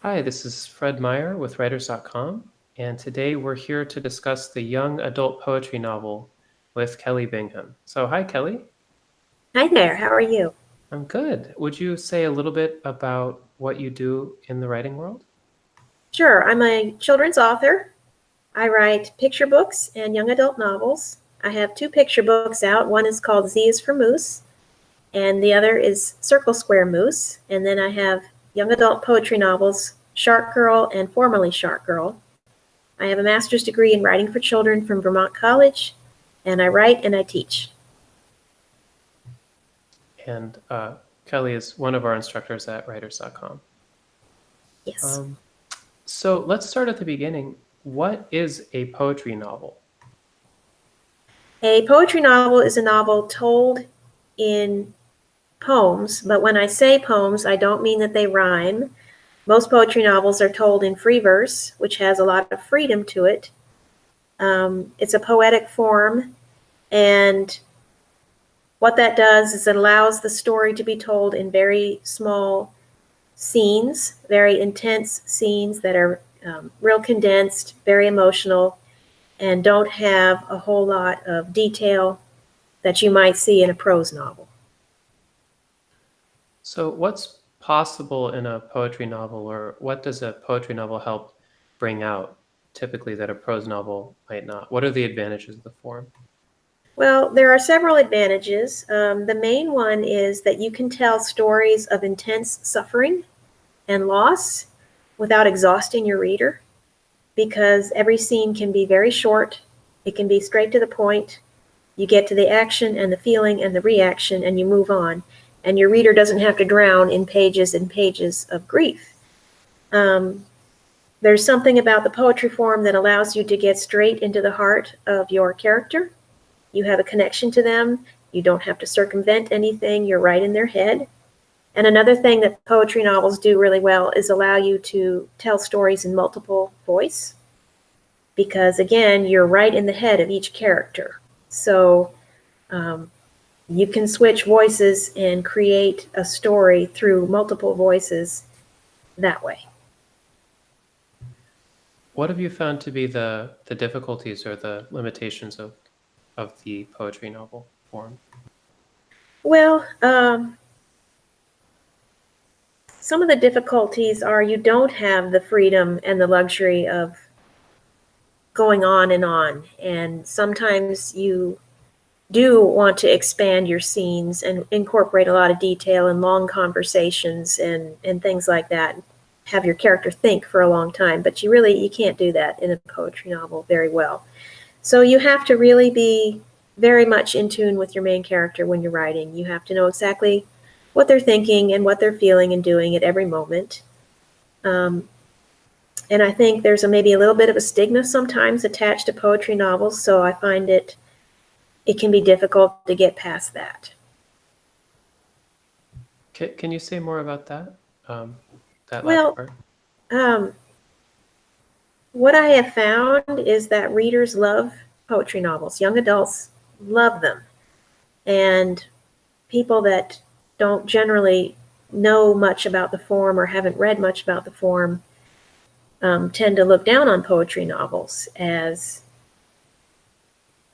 Hi, this is Fred Meyer with Writers.com, and today we're here to discuss the young adult poetry novel with Kelly Bingham. So, hi, Kelly. Hi there, how are you? I'm good. Would you say a little bit about what you do in the writing world? Sure, I'm a children's author. I write picture books and young adult novels. I have two picture books out. One is called Z is for Moose, and the other is Circle Square Moose. And then I have young adult poetry novels, Shark Girl and Formerly Shark Girl. I have a master's degree in writing for children from Vermont College, and I write and I teach. And Kelly is one of our instructors at Writers.com. Yes. So, let's start at the beginning. What is a poetry novel? A poetry novel is a novel told in poems, but when I say poems, I don't mean that they rhyme. Most poetry novels are told in free verse, which has a lot of freedom to it. It's a poetic form, and what that does is it allows the story to be told in very small scenes, very intense scenes that are real condensed, very emotional, and don't have a whole lot of detail that you might see in a prose novel. So, what's possible in a poetry novel, or what does a poetry novel help bring out typically that a prose novel might not? What are the advantages of the form? Well, there are several advantages. The main one is that you can tell stories of intense suffering and loss without exhausting your reader, because every scene can be very short. It can be straight to the point. You get to the action and the feeling and the reaction, and you move on. And your reader doesn't have to drown in pages and pages of grief. There's something about the poetry form that allows you to get straight into the heart of your character. You have a connection to them. You don't have to circumvent anything. You're right in their head. And another thing that poetry novels do really well is allow you to tell stories in multiple voice, because again, you're right in the head of each character. So you can switch voices and create a story through multiple voices that way. What have you found to be the difficulties or the limitations of the poetry novel form? Well, some of the difficulties are you don't have the freedom and the luxury of going on, and sometimes you do want to expand your scenes and incorporate a lot of detail and long conversations and things like that. Have your character think for a long time, but you can't do that in a poetry novel very well. So you have to really be very much in tune with your main character when you're writing. You have to know exactly what they're thinking and what they're feeling and doing at every moment. Um, and I think there's maybe a little bit of a stigma sometimes attached to poetry novels, so I find it can be difficult to get past that. Can you say more about that? That last Well, part? um, what I have found is that readers love poetry novels. Young adults love them. And people that don't generally know much about the form or haven't read much about the form tend to look down on poetry novels as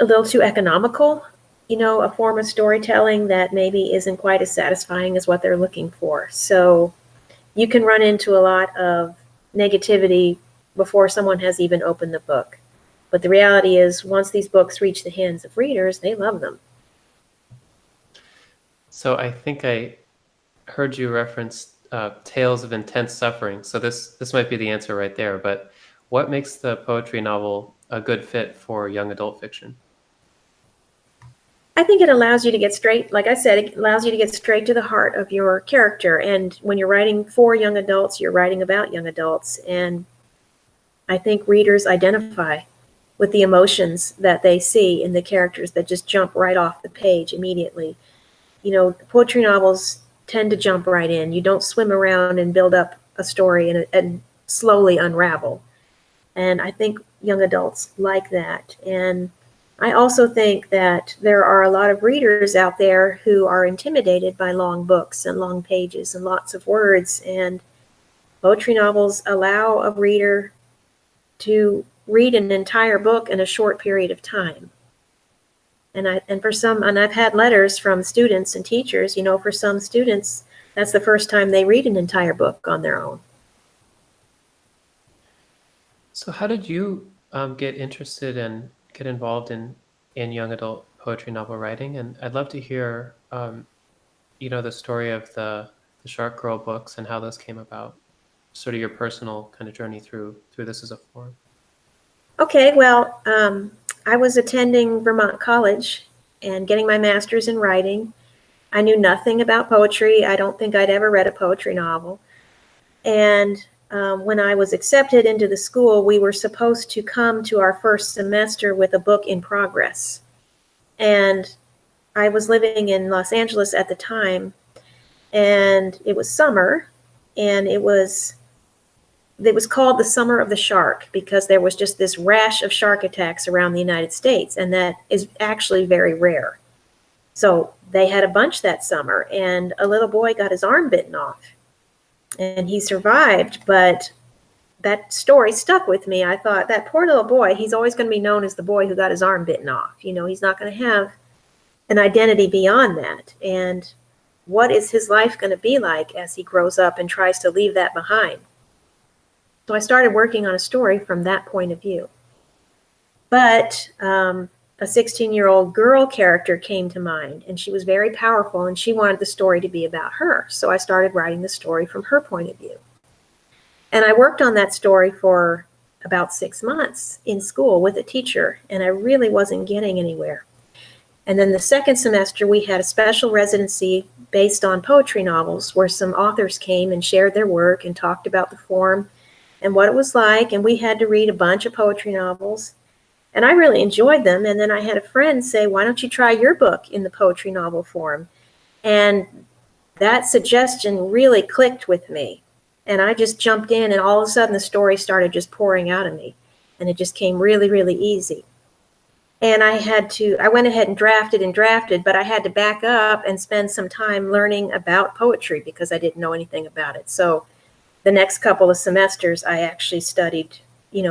a little too economical, a form of storytelling that maybe isn't quite as satisfying as what they're looking for. So you can run into a lot of negativity before someone has even opened the book. But the reality is, once these books reach the hands of readers, they love them. So I think I heard you reference tales of intense suffering. So this might be the answer right there. But what makes the poetry novel a good fit for young adult fiction? I think it allows you to get straight, like I said, it allows you to get straight to the heart of your character. And when you're writing for young adults, you're writing about young adults. And I think readers identify with the emotions that they see in the characters that just jump right off the page immediately. Poetry novels tend to jump right in. You don't swim around and build up a story and slowly unravel. And I think young adults like that. And I also think that there are a lot of readers out there who are intimidated by long books and long pages and lots of words. And Poetry novels allow a reader to read an entire book in a short period of time. And I've had letters from students and teachers, for some students, that's the first time they read an entire book on their own. So how did you get interested and get involved in young adult poetry novel writing? And I'd love to hear, the story of the Shark Girl books and how those came about. Sort of your personal kind of journey through this as a form. Okay, well, I was attending Vermont College and getting my master's in writing. I knew nothing about poetry. I don't think I'd ever read a poetry novel. And when I was accepted into the school, we were supposed to come to our first semester with a book in progress. And I was living in Los Angeles at the time, and it was summer, and it was called the Summer of the Shark because there was just this rash of shark attacks around the United States, and that is actually very rare. So they had a bunch that summer, and a little boy got his arm bitten off, and he survived, but that story stuck with me. I thought, that poor little boy, he's always going to be known as the boy who got his arm bitten off. He's not going to have an identity beyond that. And what is his life going to be like as he grows up and tries to leave that behind? So I started working on a story from that point of view. But a 16-year-old girl character came to mind, and she was very powerful, and she wanted the story to be about her. So I started writing the story from her point of view. And I worked on that story for about 6 months in school with a teacher, and I really wasn't getting anywhere. And then the second semester, we had a special residency based on poetry novels where some authors came and shared their work and talked about the form and what it was like. And we had to read a bunch of poetry novels. And I really enjoyed them. And then I had a friend say, why don't you try your book in the poetry novel form? And that suggestion really clicked with me. And I just jumped in, and all of a sudden the story started just pouring out of me. And it just came really, really easy. And I went ahead and drafted, but I had to back up and spend some time learning about poetry because I didn't know anything about it. So the next couple of semesters, I actually studied,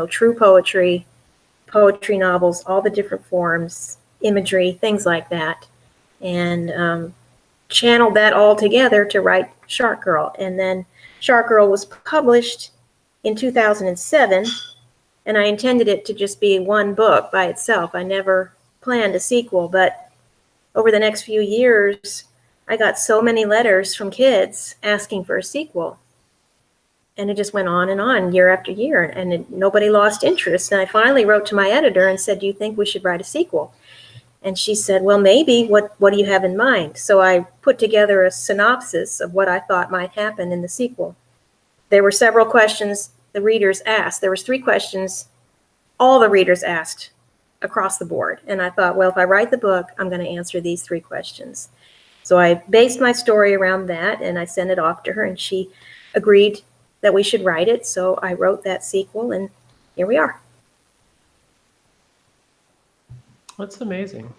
true poetry, poetry novels, all the different forms, imagery, things like that, and channeled that all together to write Shark Girl. And then Shark Girl was published in 2007. And I intended it to just be one book by itself. I never planned a sequel, but over the next few years, I got so many letters from kids asking for a sequel. And it just went on year after year, and nobody lost interest. And I finally wrote to my editor and said, do you think we should write a sequel? And she said, well, maybe. What do you have in mind? So I put together a synopsis of what I thought might happen in the sequel. There were several questions the readers asked. There was 3 questions all the readers asked across the board. And I thought, well, if I write the book, I'm going to answer these 3 questions. So I based my story around that, and I sent it off to her, and she agreed that we should write it. So I wrote that sequel, and here we are. That's amazing.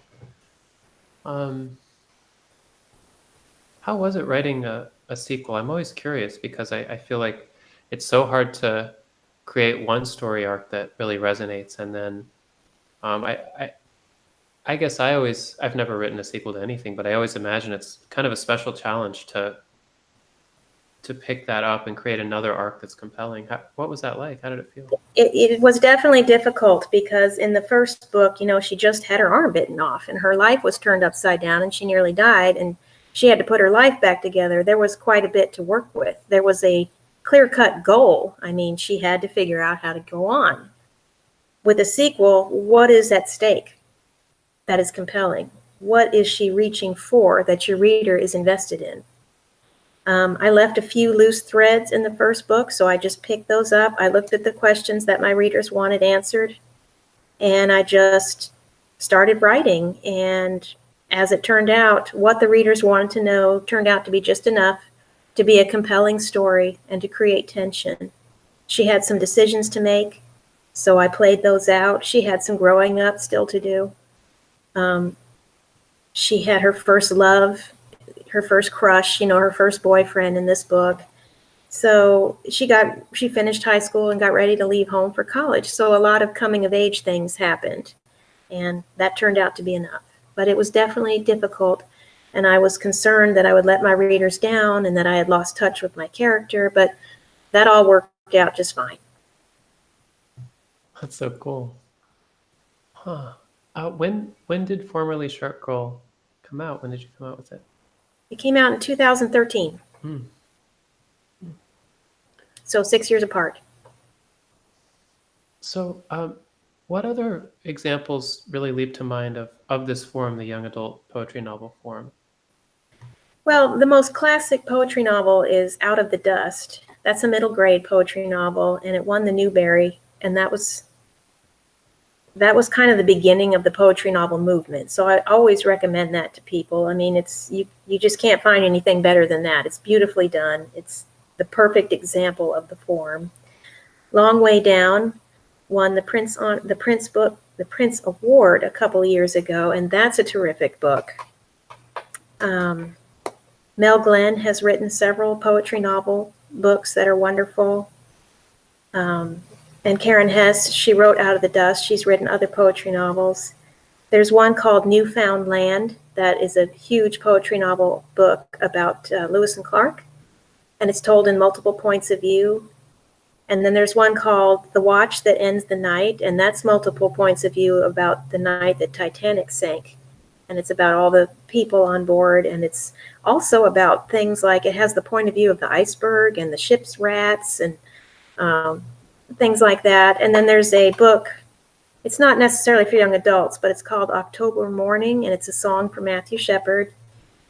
How was it writing a sequel? I'm always curious because I feel like it's so hard to create one story arc that really resonates, and then I guess I've never written a sequel to anything, but I always imagine it's kind of a special challenge to pick that up and create another arc that's compelling. What was that like? How did it feel? It was definitely difficult because in the first book, she just had her arm bitten off, and her life was turned upside down, and she nearly died, and she had to put her life back together. There was quite a bit to work with. There was a clear-cut goal. I mean, she had to figure out how to go on. With a sequel, what is at stake that is compelling? What is she reaching for that your reader is invested in? I left a few loose threads in the first book, so I just picked those up. I looked at the questions that my readers wanted answered, and I just started writing. And as it turned out, what the readers wanted to know turned out to be just enough to be a compelling story and to create tension. She had some decisions to make, so I played those out. She had some growing up still to do. She had her first love, her first crush, her first boyfriend in this book. So she finished high school and got ready to leave home for college. So a lot of coming of age things happened, and that turned out to be enough. But it was definitely difficult, and I was concerned that I would let my readers down and that I had lost touch with my character, but that all worked out just fine. That's so cool. Huh. When did Formerly Shark Girl come out? When did you come out with it? It came out in 2013, Hmm. so 6 years apart. So, what other examples really leap to mind of this form, the young adult poetry novel form? Well, the most classic poetry novel is Out of the Dust. That's a middle grade poetry novel, and it won the Newbery, and that was kind of the beginning of the poetry novel movement. So I always recommend that to people. I mean, it's you just can't find anything better than that. It's beautifully done. It's the perfect example of the form. Long Way Down won the Prince Award a couple years ago, and that's a terrific book. Mel Glenn has written several poetry novel books that are wonderful. And Karen Hess, she wrote Out of the Dust. She's written other poetry novels. There's one called Newfound Land that is a huge poetry novel book about Lewis and Clark, and it's told in multiple points of view. And then there's one called The Watch That Ends the Night, and that's multiple points of view about the night that Titanic sank. And it's about all the people on board, and it's also about things like it has the point of view of the iceberg and the ship's rats and things like that. And then there's a book, it's not necessarily for young adults, but it's called October Morning, and it's a song for Matthew Shepard.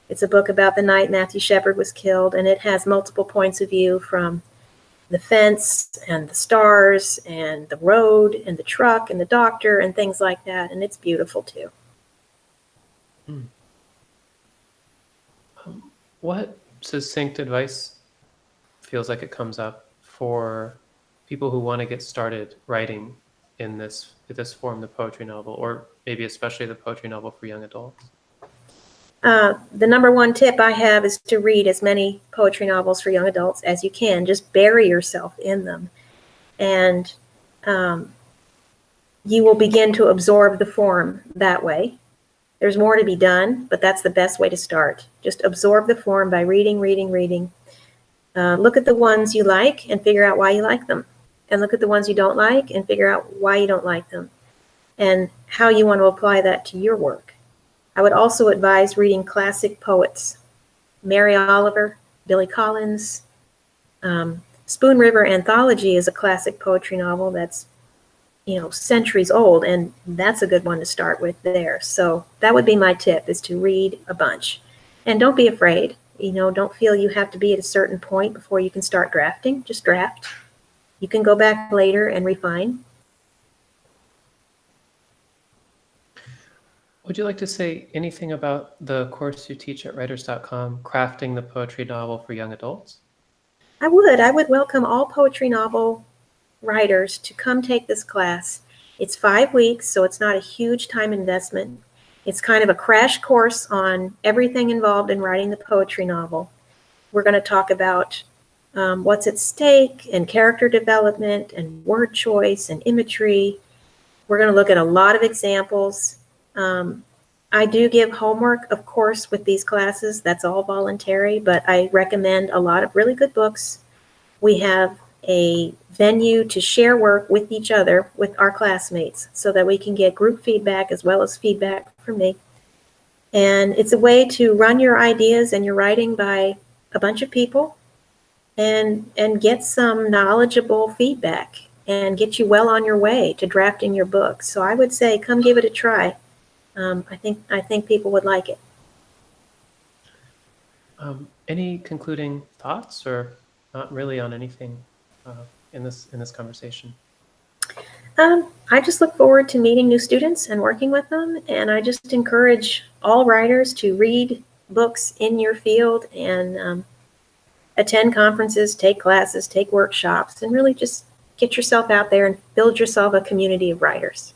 It's a book about the night Matthew Shepard was killed, and it has multiple points of view from the fence and the stars and the road and the truck and the doctor and things like that, and it's beautiful too. What succinct advice feels like it comes up for people who want to get started writing in this form, the poetry novel, or maybe especially the poetry novel for young adults? The number one tip I have is to read as many poetry novels for young adults as you can. Just bury yourself in them, and you will begin to absorb the form that way. There's more to be done, but that's the best way to start. Just absorb the form by reading, reading, reading. Look at the ones you like and figure out why you like them. And look at the ones you don't like and figure out why you don't like them and how you want to apply that to your work. I would also advise reading classic poets. Mary Oliver, Billy Collins. Spoon River Anthology is a classic poetry novel that's centuries old, and that's a good one to start with there. So that would be my tip, is to read a bunch. And don't be afraid. Don't feel you have to be at a certain point before you can start drafting. Just draft. You can go back later and refine. Would you like to say anything about the course you teach at writers.com, Crafting the Poetry Novel for Young Adults? I would welcome all poetry novel writers to come take this class. It's 5 weeks, so it's not a huge time investment. It's kind of a crash course on everything involved in writing the poetry novel. We're going to talk about what's at stake and character development and word choice and imagery. We're going to look at a lot of examples. I do give homework, of course, with these classes. That's all voluntary, but I recommend a lot of really good books. We have a venue to share work with each other, with our classmates, so that we can get group feedback as well as feedback from me. And it's a way to run your ideas and your writing by a bunch of people and get some knowledgeable feedback and get you well on your way to drafting your book. So I would say come give it a try. I think people would like it. Any concluding thoughts, or not really on anything in this conversation? I just look forward to meeting new students and working with them, and I just encourage all writers to read books in your field and attend conferences, take classes, take workshops, and really just get yourself out there and build yourself a community of writers.